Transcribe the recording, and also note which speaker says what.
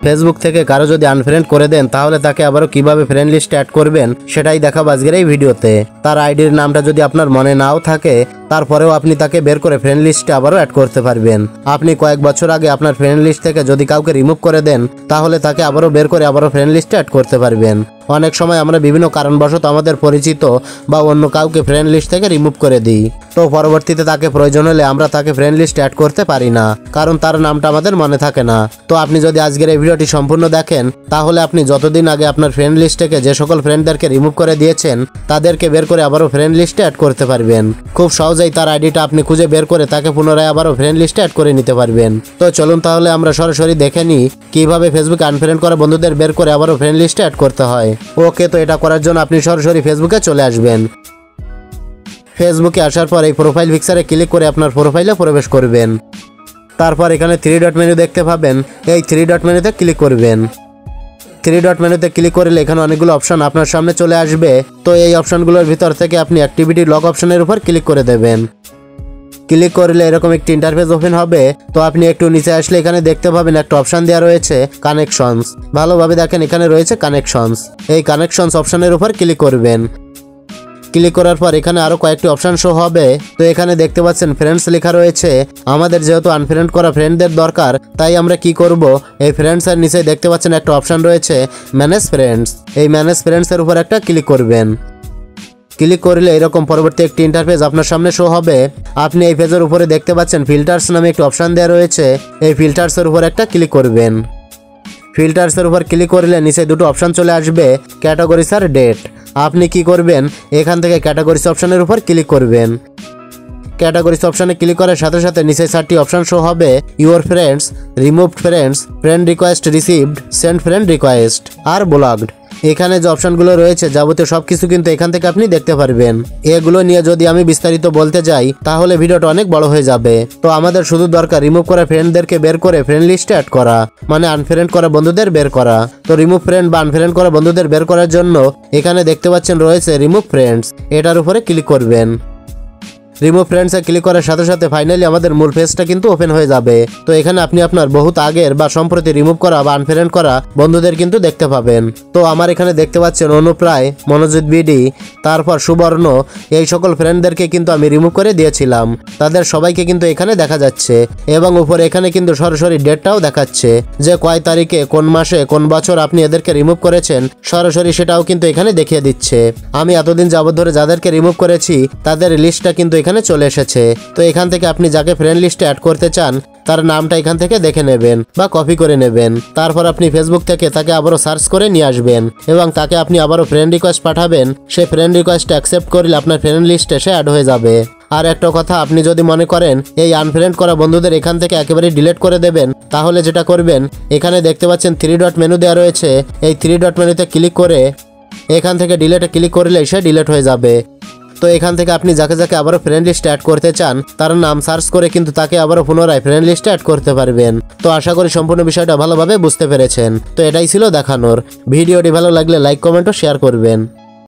Speaker 1: Facebook থেকে কারো যদি আনফ্রেন্ড করে দেন তাহলে তাকে আবারও কিভাবে ফ্রেন্ড লিস্টে অ্যাড করবেন সেটাই দেখাবো আজকের এই ভিডিওতে। তার আইডির নামটা যদি আপনার মনে নাও থাকে তারপরেও আপনি তাকে বের করে ফ্রেন্ড লিস্টে আবারও অ্যাড করতে পারবেন। আপনি কয়েক বছর আগে আপনার ফ্রেন্ড লিস্ট থেকে যদি কাউকে রিমুভ করে দেন তাহলে তাকে আবারও বের করে আবারও ফ্রেন্ড লিস্টে অ্যাড করতে পারবেন। অনেক সময় আমরা বিভিন্ন কারণবশত আমাদের পরিচিত বা অন্য কাউকে ফ্রেন্ড লিস্ট থেকে রিমুভ করে দিই, তো পরবর্তীতে তাকে প্রয়োজন হলে আমরা তাকে ফ্রেন্ড লিস্টে অ্যাড করতে পারি না, কারণ তার নামটা আমাদের মনে থাকে না। তো আপনি যদি আজকের এই ভিডিওটি সম্পূর্ণ দেখেন তাহলে আপনি যতদিন আগে আপনার ফ্রেন্ড লিস্ট থেকে যে সকল ফ্রেন্ডদেরকে রিমুভ করে দিয়েছেন তাদেরকে বের করে আবারও ফ্রেন্ড লিস্টে অ্যাড করতে পারবেন। খুব সহজেই তার আইডিটা আপনি খুঁজে বের করে তাকে পুনরায় আবারও ফ্রেন্ড লিস্টে অ্যাড করে নিতে পারবেন। তো চলুন তাহলে আমরা সরাসরি দেখে নিই কিভাবে ফেসবুকে আনফ্রেন্ড করা বন্ধুদের বের করে আবারও ফ্রেন্ড লিস্টে অ্যাড করতে হয়। ওকে, তো এটা করার জন্য আপনি সরাসরি ফেসবুকে চলে আসবেন। ফেসবুকে আসার পর এই প্রোফাইল পিকচারে ক্লিক করে আপনার প্রোফাইলে প্রবেশ করবেন। তারপর এখানে 3 ডট মেনু দেখতে পাবেন, এই 3 ডট মেনুতে ক্লিক করবেন। 3 ডট মেনুতে ক্লিক করলে এখানে অনেকগুলো অপশন আপনার সামনে চলে আসবে। তো এই অপশনগুলোর ভিতর থেকে আপনি অ্যাক্টিভিটি লগ অপশনের উপর ক্লিক করে দেবেন। ক্লিক করলে এরকম একটি ইন্টারফেস ওপেন হবে। তো আপনি একটু নিচে আসলে এখানে দেখতে পাবেন একটা অপশন দেওয়া রয়েছে কানেকশনস। ভালোভাবে দেখেন, এখানে রয়েছে কানেকশনস। এই কানেকশনস অপশনের উপর ক্লিক করবেন। ক্লিক করার পর এখানে আরো কয়েকটি অপশন শো হবে। তো এখানে দেখতে পাচ্ছেন ফ্রেন্ডস লেখা রয়েছে। আমাদের যেহেতু আনফ্রেন্ড করা ফ্রেন্ডদের দরকার, তাই আমরা কি করব, এই ফ্রেন্ডস এর নিচে দেখতে পাচ্ছেন একটা অপশন রয়েছে ম্যানেজ ফ্রেন্ডস। এই ম্যানেজ ফ্রেন্ডস এর উপর একটা ক্লিক করবেন। ক্লিক করলে এরকম পরবর্তী একটি ইন্টারফেস আপনার সামনে শো হবে। আপনি এই পেজের উপরে দেখতে পাচ্ছেন ফিল্টার্স নামে একটি অপশন দেওয়া রয়েছে। এই ফিল্টার্সের উপর একটা ক্লিক করবেন। ফিল্টার্সের উপর ক্লিক করলে নিচে দুটো অপশন চলে আসবে, ক্যাটাগরিজ আর ডেট। আপনি কি করবেন, এখান থেকে ক্যাটাগরিজ অপশনের উপর ক্লিক করবেন। ক্যাটাগরিজ অপশনে ক্লিক করার সাথে সাথে নিচে 4টি অপশন শো হবে, your friends, removed friends, friend request received, send friend request আর ব্লকড। এখানে যে অপশনগুলো রয়েছে যাবতীয় সবকিছু কিন্তু এখান থেকে আপনি দেখতে পারবেন। এগুলো নিয়ে যদি আমি বিস্তারিত বলতে যাই তাহলে ভিডিওটা অনেক বড় হয়ে যাবে। তো আমাদের শুধু দরকার রিমুভ করা ফ্রেন্ডদেরকে বের করে ফ্রেন্ড লিস্টে অ্যাড করা, মানে আনফ্রেন্ড করা বন্ধুদের বের করা। তো রিমুভ ফ্রেন্ড বা আনফ্রেন্ড করা বন্ধুদের বের করার জন্য এখানে দেখতে পাচ্ছেন রয়েছে রিমুভ ফ্রেন্ডস, এটার উপরে ক্লিক করবেন। রিমুভ ফ্রেন্ডসে ক্লিক করার সাথে সাথে ফাইনালি আমাদের মূল পেজটা কিন্তু ওপেন হয়ে যাবে। তো এখানে আপনি আপনার বহুত আগের বা সম্প্রতি রিমুভ করা বা আনফ্রেন্ড করা বন্ধুদের কিন্তু দেখতে পাবেন। তো আমার এখানে দেখতে পাচ্ছেন অনুপ্রায়, মনোজিৎ বিডি, তারপর সুবর্ণ, এই সকল ফ্রেন্ডদেরকে কিন্তু আমি রিমুভ করে দিয়েছিলাম। তাদের সবাইকে কিন্তু এখানে দেখা যাচ্ছে এবং উপরে এখানে কিন্তু সরাসরি ডেটটাও দেখাচ্ছে যে কয় তারিখে, কোন মাসে, কোন বছর আপনি এদেরকে রিমুভ করেছেন, সরাসরি সেটাও কিন্তু এখানে দেখিয়ে দিচ্ছে। আমি এতদিন যাবত ধরে যাদেরকে রিমুভ করেছি তাদের লিস্টটা কিন্তু এখানে চলে এসেছে। তো এখান থেকে আপনি যাকে ফ্রেন্ড লিস্টে অ্যাড করতে চান তার নামটা এখান থেকে দেখে নেবেন বা কপি করে নেবেন। তারপর আপনি ফেসবুক থেকে তাকে আবারও সার্চ করে নিয়ে আসবেন এবং তাকে আপনি আবারও ফ্রেন্ড রিকোয়েস্ট পাঠাবেন। সেই ফ্রেন্ড রিকোয়েস্ট অ্যাকসেপ্ট করলে আপনার ফ্রেন্ড লিস্টে সে অ্যাড হয়ে যাবে। আর একটা কথা, আপনি যদি মনে করেন এই আনফ্রেন্ড করা বন্ধুদের এখান থেকে একেবারে ডিলিট করে দেবেন তাহলে যেটা করবেন, এখানে দেখতে পাচ্ছেন 3 ডট মেনু দেওয়া রয়েছে। এই 3 ডট মেনুতে ক্লিক করে এখান থেকে ডিলিটে ক্লিক করলে সে ডিলিট হয়ে যাবে। তো এখান থেকে আপনি যাকে যাকে আবারও ফ্রেন্ড লিস্টে অ্যাড করতে চান তার নাম সার্চ করে কিন্তু তাকে আবারও পুনরায় ফ্রেন্ড লিস্টে অ্যাড করতে পারবেন। তো আশা করি সম্পূর্ণ বিষয়টা ভালোভাবে বুঝতে পেরেছেন। তো এটাই ছিল দেখানোর। ভিডিওটি ভালো লাগলে লাইক, কমেন্ট ও শেয়ার করবেন।